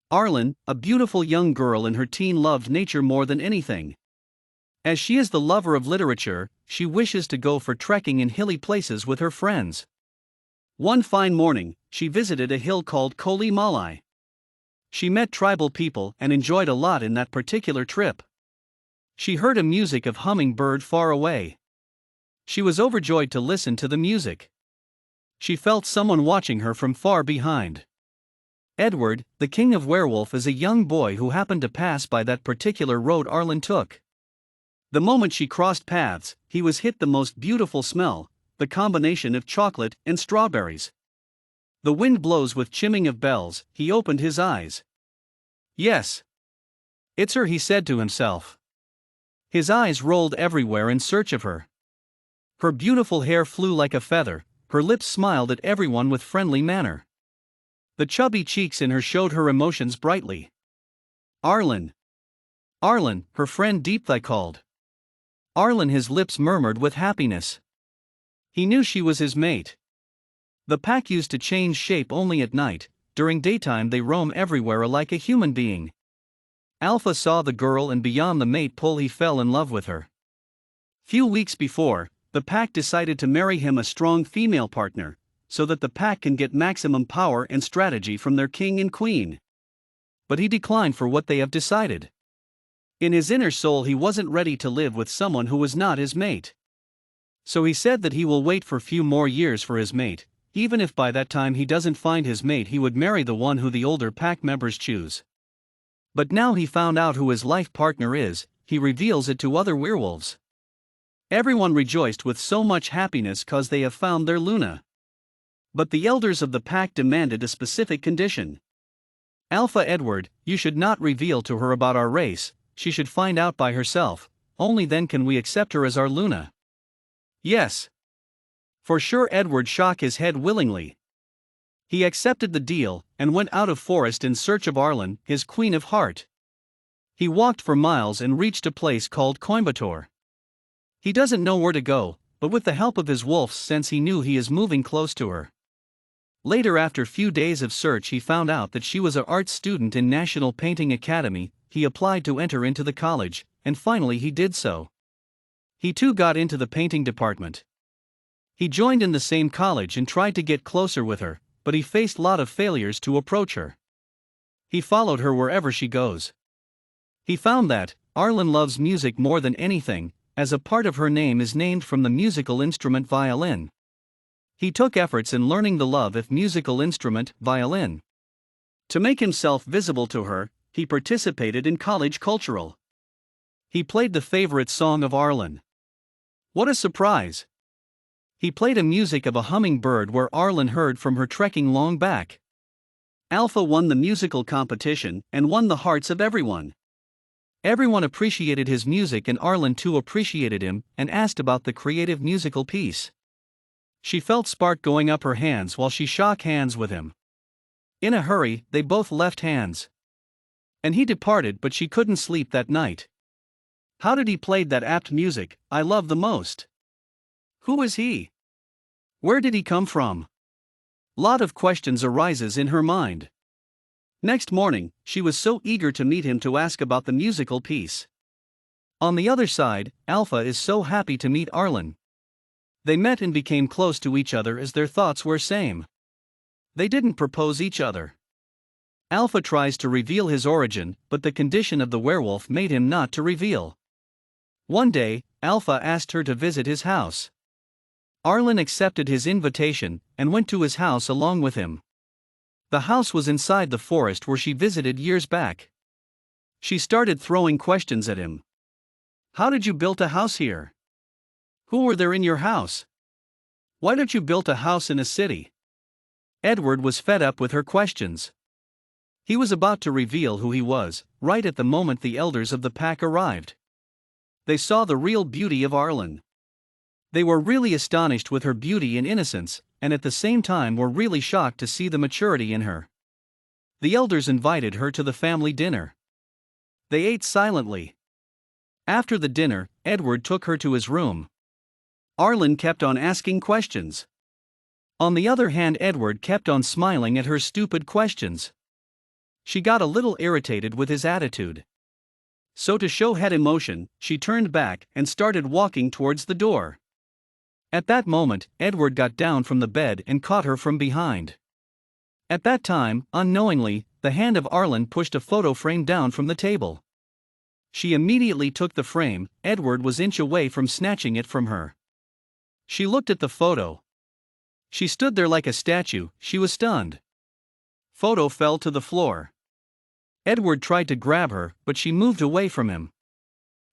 Arlen, a beautiful young girl in her teen, loved nature more than anything. As she is the lover of literature, she wishes to go for trekking in hilly places with her friends. One fine morning, she visited a hill called Koli Malai. She met tribal people and enjoyed a lot in that particular trip. She heard a music of humming bird far away. She was overjoyed to listen to the music. She felt someone watching her from far behind. Edward, the king of werewolf, is a young boy who happened to pass by that particular road Arlen took. The moment she crossed paths, he was hit the most beautiful smell, the combination of chocolate and strawberries. The wind blows with chiming of bells. He opened his eyes. Yes. It's her, he said to himself. His eyes rolled everywhere in search of her. Her beautiful hair flew like a feather, her lips smiled at everyone with friendly manner. The chubby cheeks in her showed her emotions brightly. Arlen. Arlen, her friend Deepthigh called. Arlen, his lips murmured with happiness. He knew she was his mate. The pack used to change shape only at night. During daytime they roam everywhere like a human being. Alpha saw the girl, and beyond the mate pull, he fell in love with her. Few weeks before, the pack decided to marry him a strong female partner, so that the pack can get maximum power and strategy from their king and queen. But he declined for what they have decided. In his inner soul he wasn't ready to live with someone who was not his mate. So he said that he will wait for few more years for his mate, even if by that time he doesn't find his mate, he would marry the one who the older pack members choose. But now he found out who his life partner is, he reveals it to other werewolves. Everyone rejoiced with so much happiness cause they have found their Luna. But the elders of the pack demanded a specific condition. Alpha Edward, you should not reveal to her about our race, she should find out by herself, only then can we accept her as our Luna. Yes. For sure. Edward shook his head willingly. He accepted the deal, and went out of forest in search of Arlen, his queen of heart. He walked for miles and reached a place called Coimbatore. He doesn't know where to go, but with the help of his wolf's sense he knew he is moving close to her. Later, after few days of search, he found out that she was an art student in National Painting Academy. He applied to enter into the college, and finally he did so. He too got into the painting department. He joined in the same college and tried to get closer with her, but he faced lot of failures to approach her. He followed her wherever she goes. He found that Arlen loves music more than anything, as a part of her name is named from the musical instrument violin. He took efforts in learning the love of musical instrument, violin. To make himself visible to her, he participated in college cultural. He played the favorite song of Arlen. What a surprise! He played a music of a humming bird where Arlen heard from her trekking long back. Alpha won the musical competition and won the hearts of everyone. Everyone appreciated his music, and Arlen too appreciated him and asked about the creative musical piece. She felt spark going up her hands while she shook hands with him. In a hurry, they both left hands. And he departed, but she couldn't sleep that night. How did he play that apt music I love the most? Who is he? Where did he come from? Lot of questions arises in her mind. Next morning, she was so eager to meet him to ask about the musical piece. On the other side, Alpha is so happy to meet Arlen. They met and became close to each other as their thoughts were same. They didn't propose each other. Alpha tries to reveal his origin, but the condition of the werewolf made him not to reveal. One day, Alpha asked her to visit his house. Arlen accepted his invitation and went to his house along with him. The house was inside the forest where she visited years back. She started throwing questions at him. How did you build a house here? Who were there in your house? Why don't you build a house in a city? Edward was fed up with her questions. He was about to reveal who he was, right at the moment the elders of the pack arrived. They saw the real beauty of Arlen. They were really astonished with her beauty and innocence, and at the same time were really shocked to see the maturity in her. The elders invited her to the family dinner. They ate silently. After the dinner, Edward took her to his room. Arlen kept on asking questions. On the other hand, Edward kept on smiling at her stupid questions. She got a little irritated with his attitude. So to show head emotion, she turned back and started walking towards the door. At that moment, Edward got down from the bed and caught her from behind. At that time, unknowingly, the hand of Arlen pushed a photo frame down from the table. She immediately took the frame. Edward was inch away from snatching it from her. She looked at the photo. She stood there like a statue. She was stunned. Photo fell to the floor. Edward tried to grab her, but she moved away from him.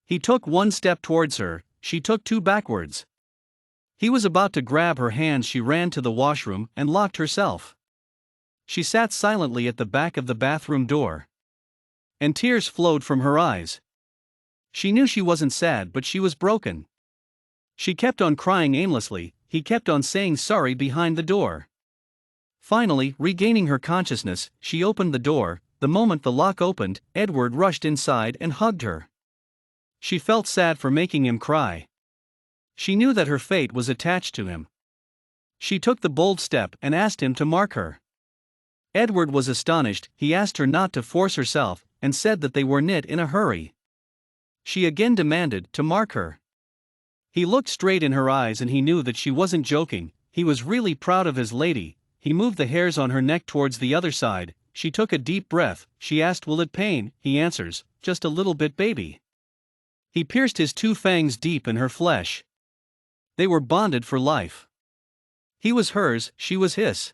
He took one step towards her, she took two backwards. He was about to grab her hands. She ran to the washroom and locked herself. She sat silently at the back of the bathroom door. And tears flowed from her eyes. She knew she wasn't sad, but she was broken. She kept on crying aimlessly. He kept on saying sorry behind the door. Finally, regaining her consciousness, she opened the door. The moment the lock opened, Edward rushed inside and hugged her. She felt sad for making him cry. She knew that her fate was attached to him. She took the bold step and asked him to mark her. Edward was astonished. He asked her not to force herself and said that they were knit in a hurry. She again demanded to mark her. He looked straight in her eyes and he knew that she wasn't joking. He was really proud of his lady. He moved the hairs on her neck towards the other side. She took a deep breath. She asked, "Will it pain?" He answers, "Just a little bit, baby." He pierced his two fangs deep in her flesh. They were bonded for life. He was hers, she was his.